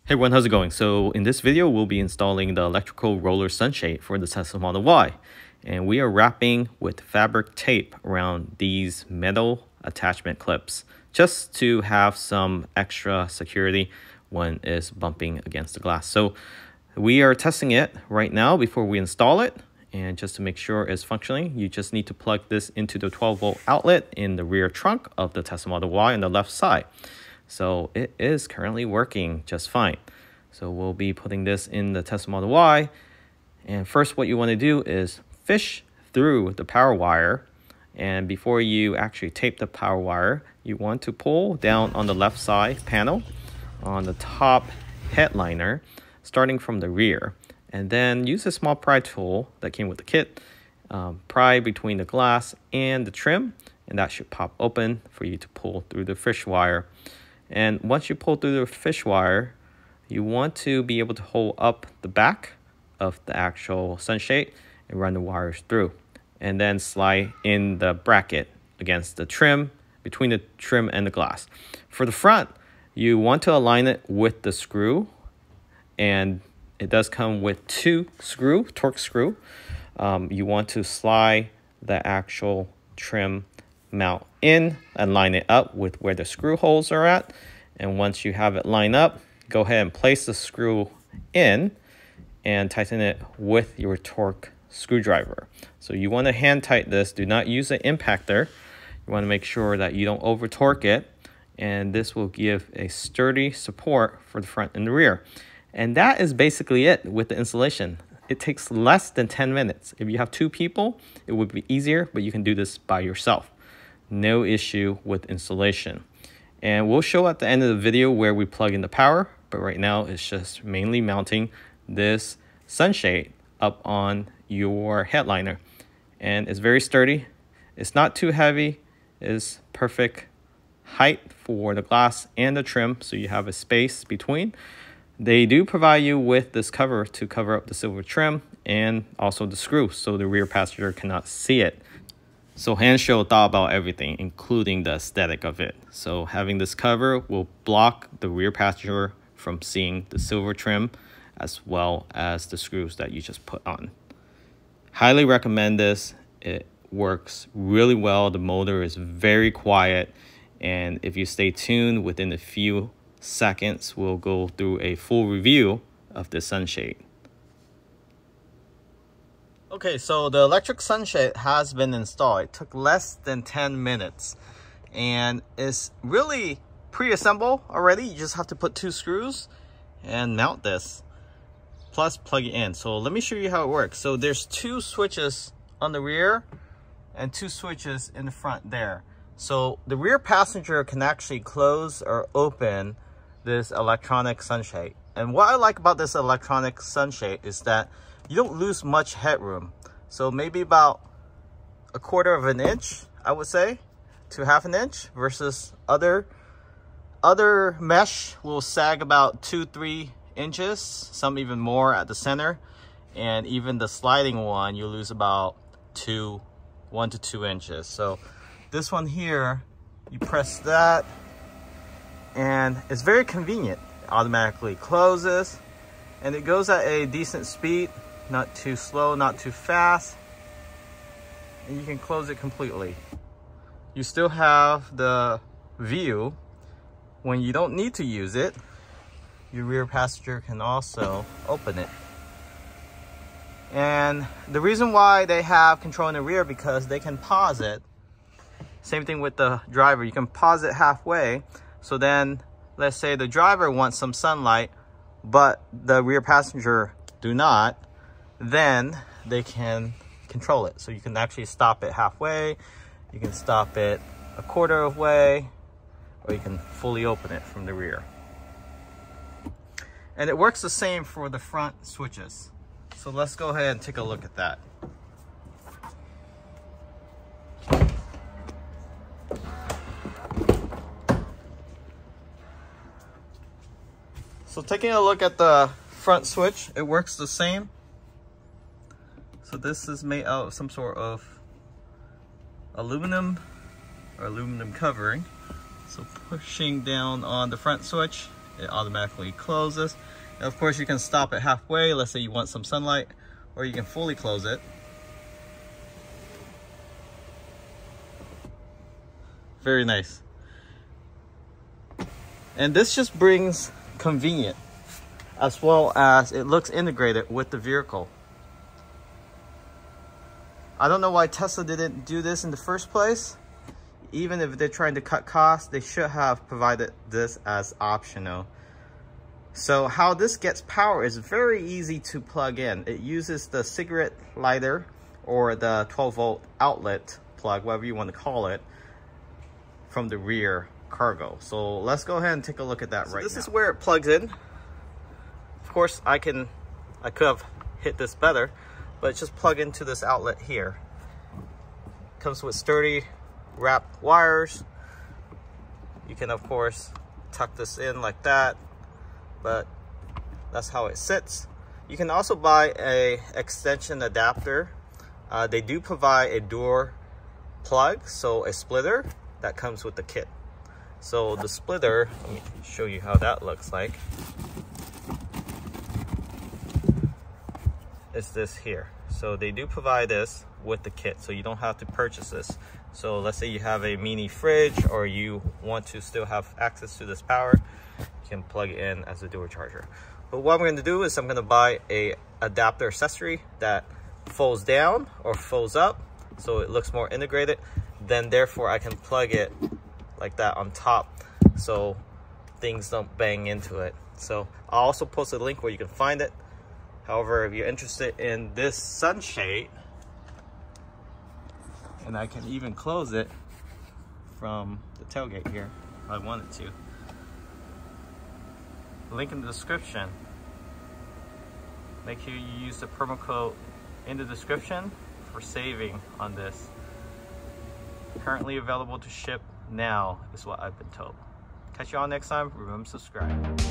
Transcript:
Hey everyone, how's it going? So in this video, we'll be installing the electrical roller sunshade for the Tesla Model Y. And we are wrapping with fabric tape around these metal attachment clips just to have some extra security when it's bumping against the glass. So we are testing it right now before we install it. And just to make sure it's functioning, you just need to plug this into the 12-volt outlet in the rear trunk of the Tesla Model Y on the left side. So it is currently working just fine. So we'll be putting this in the Tesla Model Y. And first what you want to do is fish through the power wire. And before you actually tape the power wire, you want to pull down on the left side panel on the top headliner, starting from the rear. And then use a small pry tool that came with the kit. Pry between the glass and the trim, and that should pop open for you to pull through the fish wire. And once you pull through the fish wire, you want to be able to hold up the back of the actual sunshade and run the wires through. And then slide in the bracket against the trim, between the trim and the glass. For the front, you want to align it with the screw. And it does come with two torque screw. You want to slide the actual trim mount in and line it up with where the screw holes are at. And once you have it lined up, go ahead and place the screw in and tighten it with your torque screwdriver. So you want to hand tighten this. Do not use an impactor. You want to make sure that you don't over torque it. And this will give a sturdy support for the front and the rear. And that is basically it with the installation. It takes less than 10 minutes. If you have two people, it would be easier, but you can do this by yourself. No issue with installation. And we'll show at the end of the video where we plug in the power, but right now it's just mainly mounting this sunshade up on your headliner. And it's very sturdy. It's not too heavy. It's perfect height for the glass and the trim, so you have a space between. They do provide you with this cover to cover up the silver trim and also the screw so the rear passenger cannot see it. So Handshow thought about everything, including the aesthetic of it. So having this cover will block the rear passenger from seeing the silver trim as well as the screws that you just put on. Highly recommend this. It works really well. The motor is very quiet. And if you stay tuned, within a few seconds, we'll go through a full review of the sunshade. Okay, so the electric sunshade has been installed. It took less than 10 minutes and it's really pre-assembled already. You just have to put two screws and mount this, plus plug it in. So let me show you how it works. So there's two switches on the rear and two switches in the front there. So the rear passenger can actually close or open this electronic sunshade. And what I like about this electronic sunshade is that you don't lose much headroom. So maybe about 1/4 of an inch, I would say, to 1/2 an inch, versus other mesh will sag about 2-3 inches, some even more at the center. And even the sliding one, you lose about 1 to 2 inches. So this one here, you press that, and it's very convenient. It automatically closes, and it goes at a decent speed, not too slow, not too fast, and you can close it completely. You still have the view when you don't need to use it. Your rear passenger can also open it. And the reason why they have control in the rear, because they can pause it. Same thing with the driver. You can pause it halfway. So then, let's say the driver wants some sunlight, but the rear passenger do not, then they can control it. So you can actually stop it halfway, you can stop it 1/4 of way, or you can fully open it from the rear. And it works the same for the front switches. So let's go ahead and take a look at that. So taking a look at the front switch, it works the same. So this is made out of some sort of aluminum or aluminum covering. So pushing down on the front switch, it automatically closes. And of course, you can stop it halfway. Let's say you want some sunlight, or you can fully close it. Very nice. And this just brings convenience, as well as it looks integrated with the vehicle. I don't know why Tesla didn't do this in the first place. Even if they're trying to cut costs, they should have provided this as optional. So how this gets power is very easy to plug in. It uses the cigarette lighter or the 12-volt outlet plug, whatever you want to call it, from the rear cargo. So let's go ahead and take a look at that right now. This is where it plugs in. Of course, I could have hit this better, but just plug into this outlet here. Comes with sturdy wrapped wires. You can of course tuck this in like that, but that's how it sits. You can also buy a extension adapter. They do provide a door plug, so a splitter that comes with the kit. So the splitter, let me show you how that looks like. It's this here. So they do provide this with the kit, so you don't have to purchase this. So let's say you have a mini fridge, or you want to still have access to this power, you can plug it in as a dual charger. But what I'm going to do is I'm going to buy a adapter accessory that folds down or folds up, so it looks more integrated. Then therefore I can plug it like that on top, so things don't bang into it. So I'll also post a link where you can find it. However, if you're interested in this sunshade, and I can even close it from the tailgate here if I wanted to. Link in the description. Make sure you use the promo code in the description for saving on this. Currently available to ship now is what I've been told. Catch you all next time. Remember to subscribe.